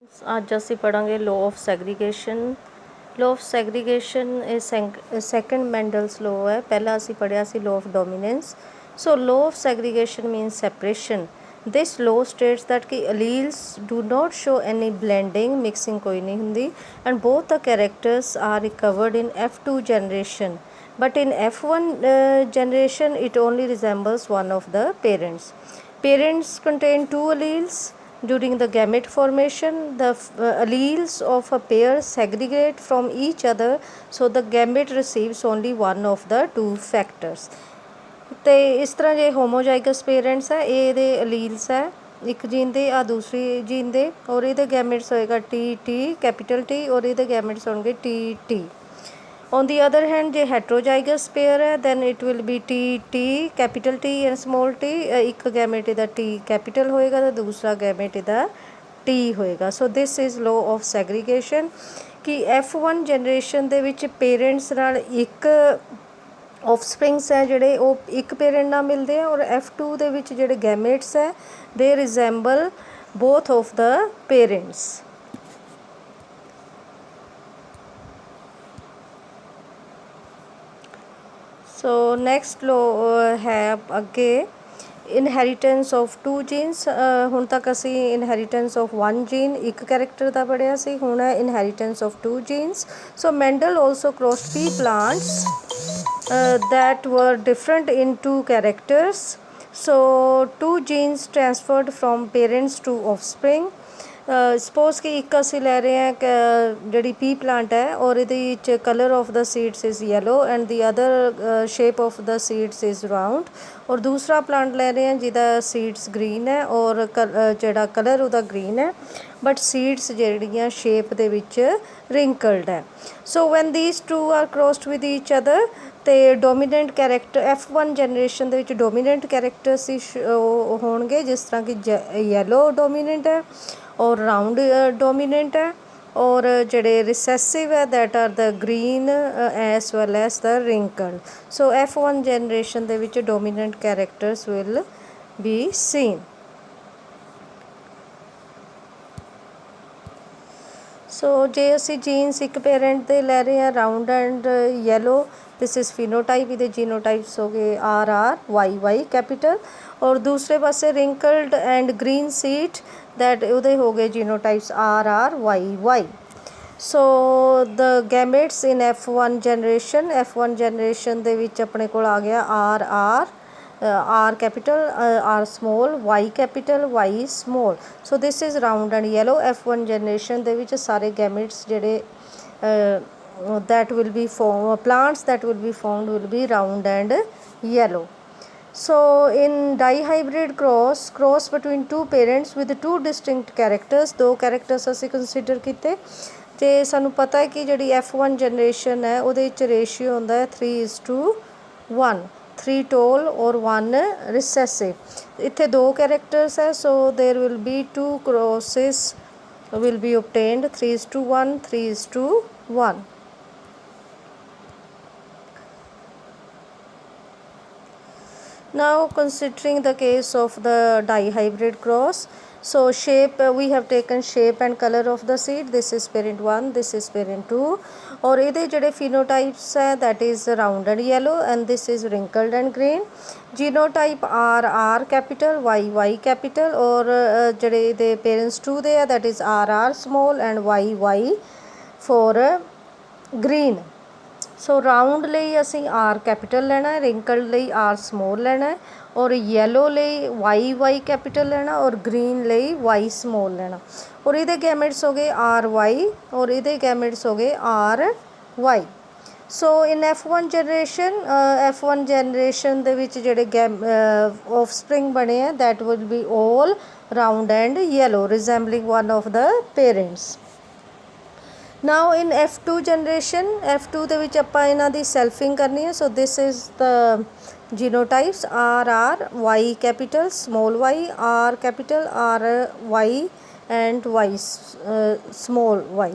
ਅੱਜ ਅਸੀਂ ਪੜਾਂਗੇ law of segregation। law of segregation is second Mendel's law ਹੈ। ਪਹਿਲਾ ਅਸੀਂ ਪੜਿਆ ਸੀ law of dominance। so law of segregation means separation। this law states that ਕਿ alleles do not show any blending, mixing ਕੋਈ ਨਹੀਂ ਹੁੰਦੀ, and both the characters are recovered in F2 generation, but in F1 generation it only resembles one of the parents। parents contain two alleles। during the gamete formation, the alleles of a pair segregate from each other, so the gamete receives only one of the two factors। ਤੇ ਇਸ ਤਰ੍ਹਾਂ ਜੇ ਹੋਮੋਜਾਈਗਸ parents ਹੈ, ਇਹ ਇਹਦੇ ਅਲੀਲਸ ਹੈ ਇੱਕ jean ਦੇ, ਆ ਦੂਸਰੀ ਜੀਨ ਦੇ, ਔਰ ਇਹਦੇ ਗੈਮਿਟਸ ਹੋਏਗਾ ਟੀ ਕੈਪੀਟਲ ਟੀ, ਔਰ ਇਹਦੇ ਗੈਮਿਟਸ ਹੋਣਗੇ T. on the other hand ਜੇ heterozygous pair ਹੈ then it will be T capital T and small t। ਇੱਕ ਗੈਮੇਟ ਇਹਦਾ टी capital ਹੋਏਗਾ ਤੇ ਦੂਸਰਾ ਗੈਮੇਟ ਇਹਦਾ T ਹੋਏਗਾ। so this is law of segregation ਕਿ F1 ਜਨਰੇਸ਼ਨ ਦੇ ਵਿੱਚ ਪੇਰੈਂਟਸ ਨਾਲ ਇੱਕ ਆਫਸਪ੍ਰਿੰਗਸ ਹੈ ਜਿਹੜੇ ਉਹ ਇੱਕ ਪੇਰੈਂਟ ਨਾਲ ਮਿਲਦੇ ਆ, ਔਰ F2 ਦੇ ਵਿੱਚ ਜਿਹੜੇ ਗੈਮੇਟਸ ਹੈ ਦੇ resemble both of the parents. So next law है अगे इनहेरिटेंस ऑफ टू जीन्स। हुण तक असी इनहेरिटेंस ऑफ वन जीन एक कैरेक्टर का पढ़िया सी, हुण है inheritance of two genes. So Mendel also crossed pea plants that were different in two characters. So two genes transferred from parents to offspring. Suppose कि एक असी लै रहे हैं जी पी प्लांट है और ये colour of the seeds is yellow and the other shape of the seeds is round, और दूसरा प्लांट लै रहे हैं जिदा सीड्स ग्रीन है और जड़ा कलर उदा ग्रीन है बट सीड्स जड़ियाँ शेप दे विच रिंकल्ड है। So when these two are crossed with each other तो डोमीनेंट कैरेक्टर F1 जनरेशन के डोमीनेंट कैरेक्टर्स ही होंगे, जिस तरह कि येलो डोमीनेंट है और राउंड डोमीनेंट है, और जड़े रिसेसिव है that are the green as well as the wrinkle. So F1 generation दे विच dominant characters will be seen. So जे असी जीन्स एक पेरेंट दे लै रहे हैं round and yellow, this is phenotype, ये जीनोटाइप्स हो गए RR YY कैपिटल, और दूसरे पासे wrinkled and green seed that उहदे हो गए genotypes RRYY। So the gametes in F1 generation दे विच अपने कोल आ गया R capital R small Y capital Y small. So this is round and yellow. F1 generation दे विच सारे गैमेट्स जेडे that will be plants that will be found will be round and yellow। so in dihybrid cross between two parents with two distinct characters, दो characters असी consider कीते ते सानू पता है कि जिहड़ी F1 जनरेशन है उहदे विच रेशियो हुंदा है 3:1, 3 टोल और 1 रिसेसिव। इत्थे दो कैरेक्टर्स है, so there will be two crosses will be obtained 3:1, 3:1। Now considering the case of the dihybrid cross, so shape we have taken shape and color of the seed, this is parent 1, this is parent 2, और इहदे जिहड़े phenotypes है that is round and yellow and this is wrinkled and green। genotype R capital YY capital, और जिहड़े इहदे parents 2 they that is RR small and YY for green। So round ਲਈ ਅਸੀਂ R capital लेना है, wrinkled ਲਈ R small लेना है, और येलो ਲਈ YY कैपिटल लेना और ग्रीन ਲਈ Y स्मॉल लेना, और इहदे गैमेट्स हो गए RY और इहदे गैमेट्स हो गए RY। सो इन F1 जनरेशन दे विच जिहड़े ऑफस्प्रिंग बने हैं that will be all round and yellow resembling one of the parents. now in F2 generation F2 ਦੇ ਵਿੱਚ ਆਪਾਂ ਇਹਨਾਂ ਦੀ ਸੈਲਫਿੰਗ ਕਰਨੀ ਹੈ। so this is the genotypes RRY capital small y, R capital RY and Y small y।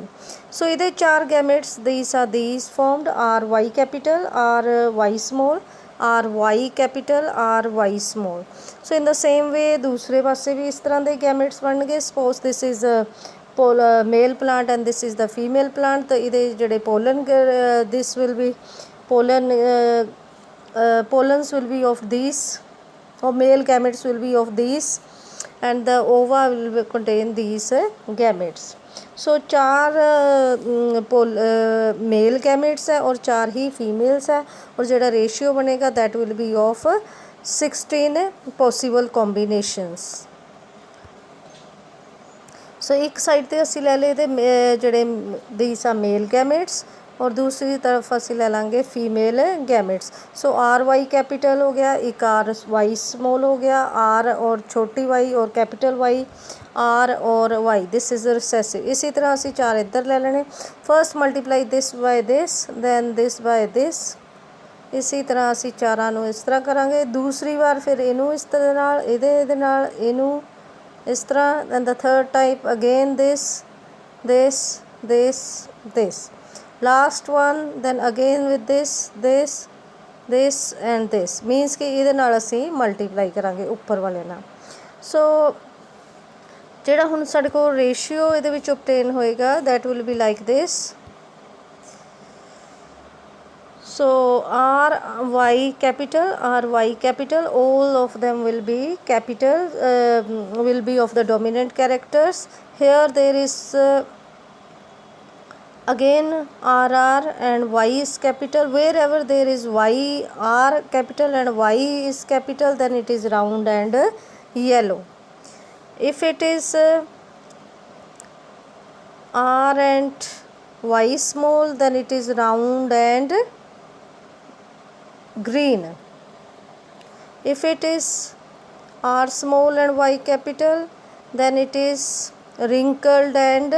so ਇਹਦੇ ਚਾਰ ਗੈਮੇट्स these formed RY capital RY small RY capital RY small। so in the same way दूसरे पासे भी इस तरह ਦੇ ਗੈਮੇट्स ਬਣਨਗੇ। suppose this is male plant and this is the female plant. तो इहदे जेह्ड़े pollen this will be pollen pollens will be of these, or male gametes will be of these, and the ova will contain these gametes. So 4 male gametes है और 4 ही females है, और जो ratio बनेगा that will be of 16 possible combinations. So एक side ते असी लै ले जेह्ड़े दीस आ मेल गैमेट्स, और दूसरी तरफ असी ले लांगे फीमेल गैमेट्स. सो आर वाई कैपिटल हो गया, एक आर वाई स्मॉल हो गया, आर और छोटी वाई और कैपिटल वाई, आर और वाई, दिस इज़ रिसेसिव. इसी तरह असी 4 इधर ले लेने. First multiply this by this, then this by this. इसी तरह असी 4 ਨੂੰ इस तरह करांगे. दूसरी बार फिर इनू इस तरह नाल, इहदे नाल इनू इस तरह. Then the third type again this this this this, last one then again with this this this and this, minus कि इहदे नाल असी मल्टीप्लाई करांगे उपर वाले नाल. सो ਜਿਹੜਾ ਹੁਣ ਸਾਡੇ ਕੋਲ ਰੇਸ਼ੀਓ ਇਹਦੇ ਵਿੱਚ obtain ਹੋਏਗਾ that will be like this. So R Y capital, all of them will be capital, will be of the dominant characters. Here there is again RR and Y is capital. Wherever there is Y, R capital and Y is capital, then it is round and yellow. If it is R and Y small, then it is round and green. If it is R small and Y capital, then it is wrinkled and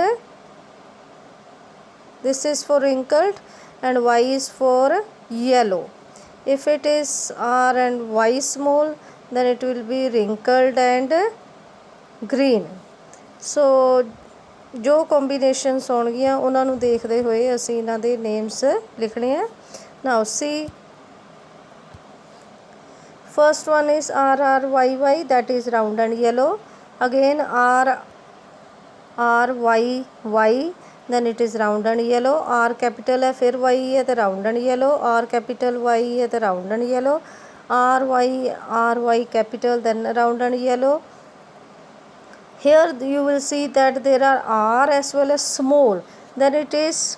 this is for wrinkled and Y is for yellow. If it is R and Y small, then it will be wrinkled and green. So जो कॉम्बीनेशनस होणगियां उन्हां नूं देखदे होए असीं इन्हां दे names लिखणे आ. नाउ सी, first one is RRYY, that is round and yellow. Again RRYY, then it is round and yellow. R capital है, फिर Y है तो round and yellow. R capital Y है तो round and yellow. RY capital, then round and yellow. Here you will see that there are R as well as small, then it is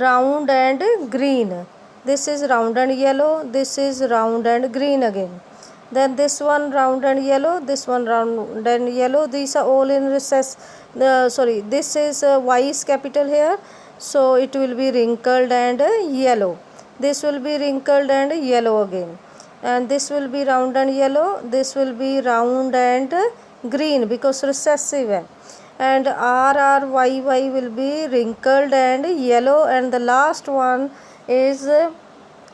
round and green. This is round and yellow, this is round and green again. Then this one round and yellow, this one round and yellow. These are all in recess. This is Y is capital here, so it will be wrinkled and yellow. This will be wrinkled and yellow again, and this will be round and yellow. This will be round and green because recessive है. And RRYY will be wrinkled and yellow, and the last one is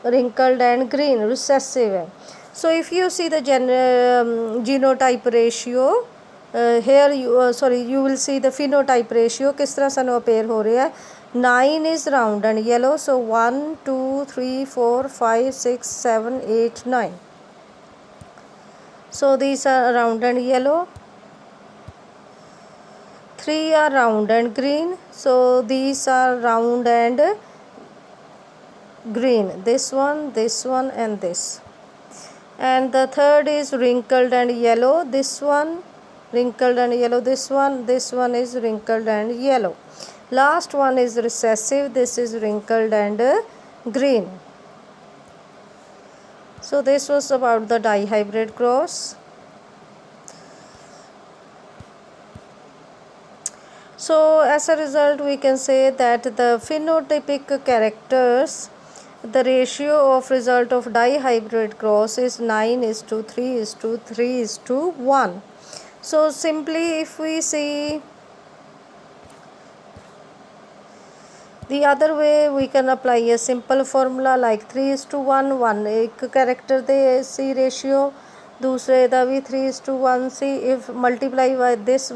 wrinkled and green, recessive है. So if you see the genotype ratio, here you will see the phenotype ratio किस तरह सानू appear हो रहा है. 9 is round and yellow, so 1 2 3 4 5 6 7 8 9. So these are round and yellow. 3 are round and green, so these are round and green, this one and this. And the third is wrinkled and yellow, this one wrinkled and yellow, this one is wrinkled and yellow. Last one is recessive, this is wrinkled and green. So this was about the dihybrid cross. So as a result we can say that the phenotypic characters, the ratio of result of dihybrid cross is 9:3:3:1. So simply if we see the other way, we can apply a simple formula like 3:1. 1 एक character दे C ratio, दूसरे दा भी 3:1 C. If multiply by this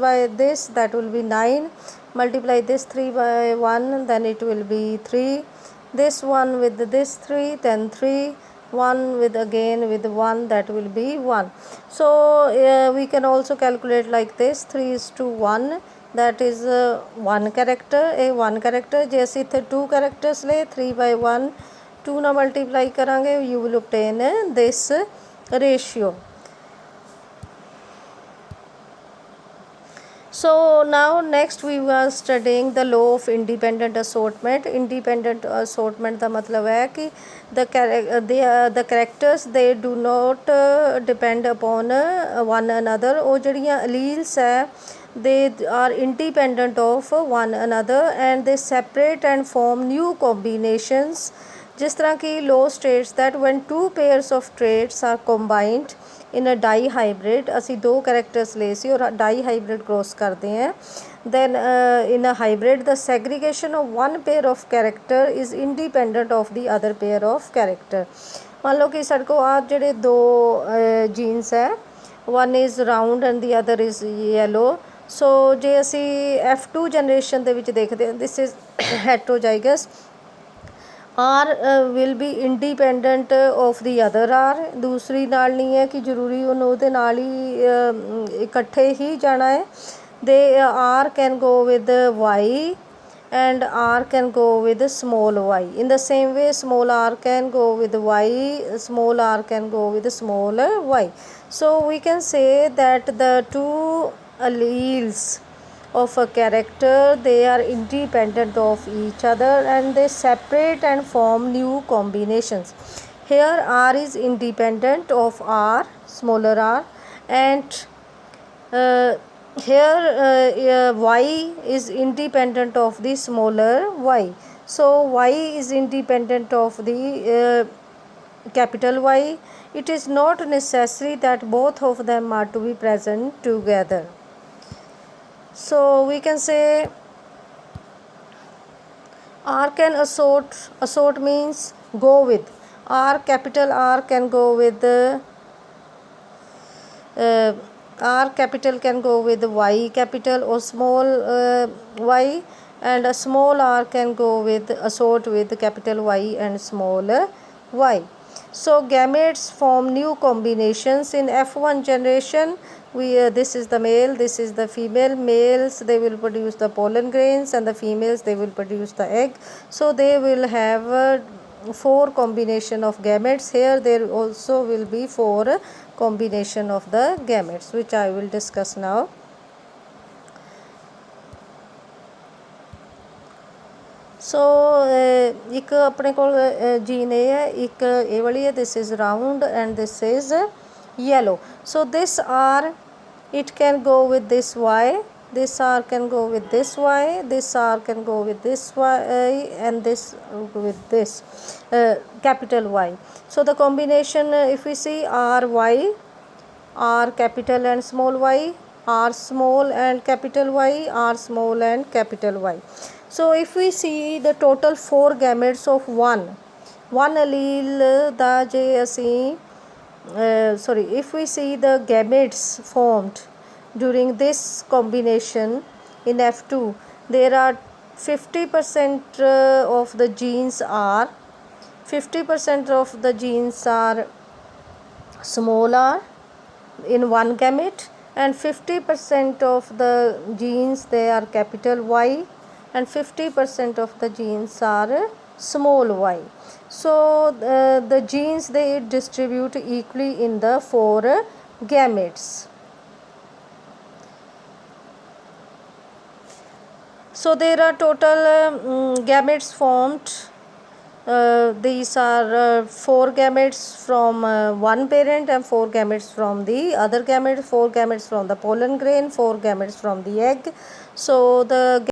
that will be 9. Multiply this 3 by 1, then it will be 3. This one with this 3, then 3. 1 with again with 1, that will be 1. So we can also calculate like this: 3:1 that is 1 character, ये 1 character. जे असीं इत्थे 2 characters ले 3/1 2 नाल multiply करांगे, you will obtain this ratio. So now next we were studying the law of independent assortment. Independent assortment का मतलब है कि the characters they do not depend upon one another। वो जड़ियाँ alleles है they are independent of one another and they separate and form new combinations। जिस तरह की law states that when two pairs of traits are combined in a dihybrid, असी 2 characters ले सी और die hybrid cross करते हैं, then in a hybrid the segregation of 1 pair of character is independent of the other pair of character. मान लो कि साढ़े को आ जेह्ड़े 2 जीन्स है, one is round and the other is yellow. So जे असी F2 जनरेशन दे विच देखते हैं, this is heterozygous. R will be independent of the other R. दूसरी नाल नहीं है कि जरूरी उन्होंने ਉਹਦੇ ਨਾਲ ही इकट्ठे ही जाना है। They R can go with Y and r can go with small y। in the same way small r can go with y, small r can go with small y। so we can say that the two alleles of a character they are independent of each other and they separate and form new combinations। here r is independent of r, smaller r, and here y is independent of the smaller y। so y is independent of the capital Y। it is not necessary that both of them are to be present together। so we can say r can assort means go with r, capital R can go with r capital can go with y capital or small y, and a small r can go with assort with capital Y and small y। so gametes form new combinations in F1 generation। we this is the male, this is the female। males they will produce the pollen grains and the females they will produce the egg। so they will have 4 combination of gametes। here there also will be 4 combination of the gametes which I will discuss now। सो एक अपने को gene ये है, एक ये वाली है, this is round and this is yellow. So this R it can go with this Y, this r can go with this y, this r can go with this y, and this with this capital Y। so the combination if we see r y, r capital and small y, r small and capital Y, r small and capital Y। so if we see the total 4 gametes of one allele ਦਾ ਜੇ ਅਸੀਂ sorry if we see the gametes formed during this combination in F2 there are 50% of the genes are 50% of the genes are small r in one gamete and 50% of the genes they are capital Y and 50% of the genes are small y। so the genes they distribute equally in the 4 gametes। so there are total gametes formed। these are 4 gametes from one parent and 4 gametes from the other gamete, 4 gametes from the pollen grain, 4 gametes from the egg। so the